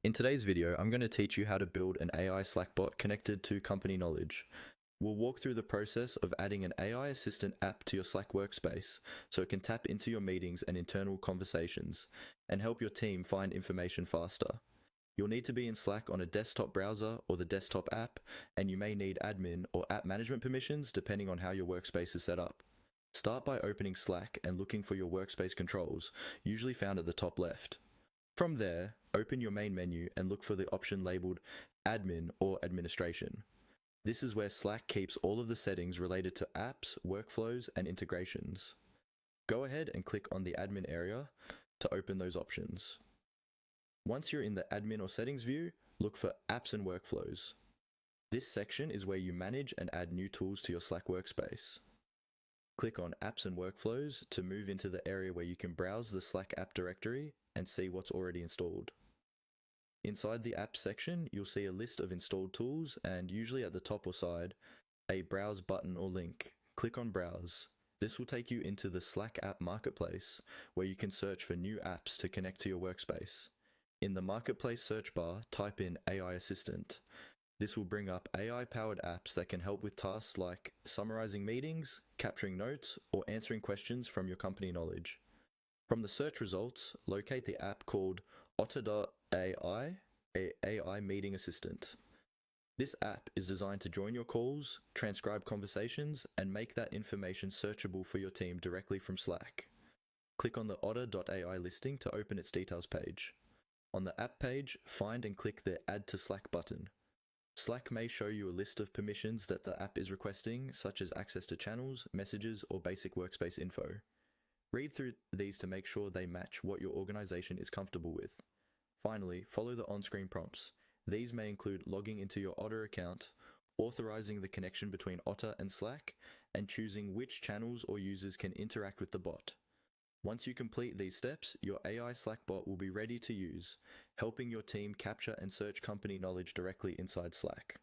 In today's video, I'm going to teach you how to build an AI Slack bot connected to company knowledge. We'll walk through the process of adding an AI assistant app to your Slack workspace so it can tap into your meetings and internal conversations and help your team find information faster. You'll need to be in Slack on a desktop browser or the desktop app, and you may need admin or app management permissions depending on how your workspace is set up. Start by opening Slack and looking for your workspace controls, usually found at the top left. From there, open your main menu and look for the option labeled Admin or Administration. This is where Slack keeps all of the settings related to apps, workflows, and integrations. Go ahead and click on the Admin area to open those options. Once you're in the Admin or Settings view, look for Apps and Workflows. This section is where you manage and add new tools to your Slack workspace. Click on Apps and Workflows to move into the area where you can browse the Slack app directory and see what's already installed. Inside the Apps section, you'll see a list of installed tools and usually at the top or side, a Browse button or link. Click on Browse. This will take you into the Slack app marketplace where you can search for new apps to connect to your workspace. In the marketplace search bar, type in AI Assistant. This will bring up AI-powered apps that can help with tasks like summarizing meetings, capturing notes, or answering questions from your company knowledge. From the search results, locate the app called Otter.ai, an AI meeting assistant. This app is designed to join your calls, transcribe conversations, and make that information searchable for your team directly from Slack. Click on the Otter.ai listing to open its details page. On the app page, find and click the Add to Slack button. Slack may show you a list of permissions that the app is requesting, such as access to channels, messages, or basic workspace info. Read through these to make sure they match what your organization is comfortable with. Finally, follow the on-screen prompts. These may include logging into your Otter account, authorizing the connection between Otter and Slack, and choosing which channels or users can interact with the bot. Once you complete these steps, your AI Slack bot will be ready to use, helping your team capture and search company knowledge directly inside Slack.